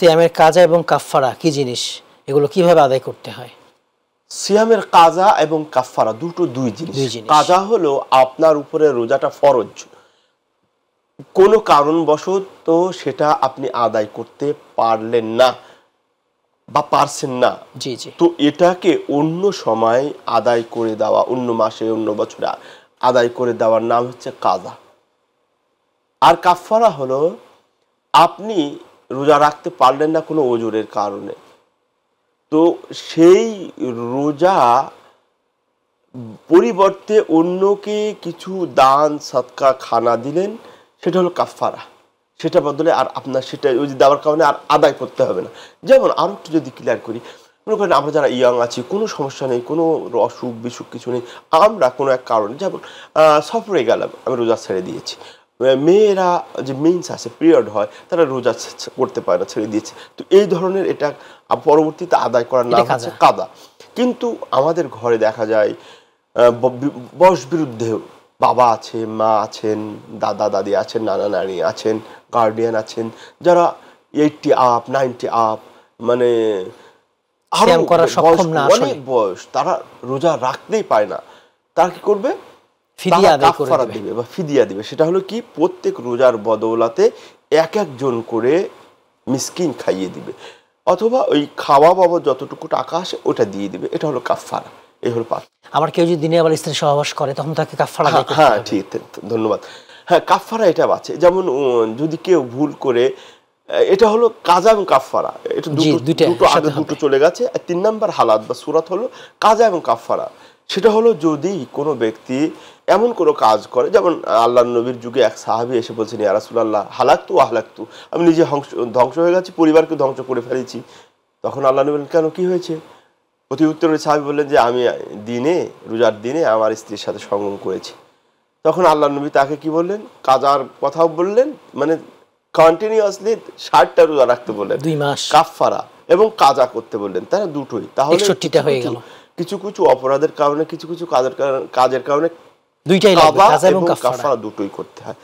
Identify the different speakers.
Speaker 1: সিয়ামের কাজা এবং কাফফারা কি জিনিস, এগুলো কিভাবে আদায় করতে হয়?
Speaker 2: সিয়ামের কাজা এবং কাফফারা দুই জিনিস। কাজা হলো আপনার উপরে রোজাটা ফরজ, কোনো কারণবশত সেটা আপনি আদায় করতে পারলেন না বা পারছেন না,
Speaker 1: জি জি,
Speaker 2: তো এটাকে অন্য সময় আদায় করে দেওয়া, অন্য মাসে অন্য বছরে আদায় করে দেওয়ার নাম হচ্ছে কাজা। আর কাফফারা হলো আপনি রোজা রাখতে পারলেন না কোনো ওজরের কারণে, তো সেই রোজা পরিবর্তে অন্যকে কিছু দান সদকা খানা দিলেন, সেটা হলো কাফফারা। সেটা বদলে আর আপনার সেটা ওই দেওয়ার কারণে আর আদায় করতে হবে না। যেমন আরও একটু যদি ক্লিয়ার করি, মনে করেন আমরা যারা ইয়াং আছি, কোনো সমস্যা নেই, কোনো অসুখ বিসুখ কিছু নেই, আমরা কোনো এক কারণে যেমন সফরে গেলাম, আমি রোজা ছেড়ে দিয়েছি। মেয়েরা যে মেন্স আছে, পিরিয়ড হয়, তারা রোজা করতে পারে না, ছেড়ে দিয়েছে। তো এই ধরনের এটা পরবর্তীতে আদায় করার নাম হচ্ছে কাদা। কিন্তু আমাদের ঘরে দেখা যায় বয়স বিরুদ্ধে বাবা আছে, মা আছেন, দাদা দাদি আছেন, নানা নানি আছেন, গার্ডিয়ান আছেন, যারা 80 আপ 90 আপ, মানে অনেক বয়স, তারা রোজা রাখতেই পায় না। তারা কি করবে? কাফফারা দিবে বা ফিদিয়া দিবে। সেটা হলো কি, প্রত্যেক রোজার বদৌলতে এক একজন করে মিসকিন খাইয়ে দিবে, অথবা ওই খাওয়া বাবদ যতটুকু টাকা আসে ওটা দিয়ে দিবে। এটা হলো কাফফারা। এই হলো পাঁচ।
Speaker 1: আবার কেউ যদি দিনে আবার স্ত্রী সহবাস করে তখন তাকে কাফফারা দিতে হবে।
Speaker 2: হ্যাঁ ঠিক, ধন্যবাদ। হ্যাঁ, কাফফারা এটা বাঁচে। যেমন যদি কেউ ভুল করে, এটা হলো কাজা এবং কাফফারা, এটা দুটো আগে দুটো চলে গেছে। ৩ নাম্বার হালাত বা সূরাত হলো কাজা এবং কাফফারা। সেটা হলো যদি কোনো ব্যক্তি এমন কোনো কাজ করে, যেমন আল্লাহর নবীর যুগে এক সাহাবী এসে বলছেন, ইয়া রাসূলুল্লাহ হালাকতু আহলাকতু, আমি নিজে ধ্বংস হয়ে গেছি, পরিবারকে ধ্বংস করে ফেলেছি। তখন আল্লাহ নবী বললেন, কেন, কি হয়েছে? প্রতি উত্তরে সাহাবী বললেন যে আমি রোজার দিনে আমার স্ত্রীর সাথে সঙ্গম করেছি। তখন আল্লাহ নবী তাকে কি বললেন? কাজার কথাও বললেন, মানে কন্টিনিউয়াসলি 60টা রোজা রাখতে বললেন,
Speaker 1: 2 মাস,
Speaker 2: কাফফারা এবং কাজা করতে বললেন, তারা দুটোই। তাহলে
Speaker 1: 61টা হয়ে গেল।
Speaker 2: কিছু কিছু অপরাধের কারণে, কিছু কিছু কাজের কারণে
Speaker 1: দুইটাই লাগবে, কাজা এবং কাফফারা
Speaker 2: দুটোই করতে হয়।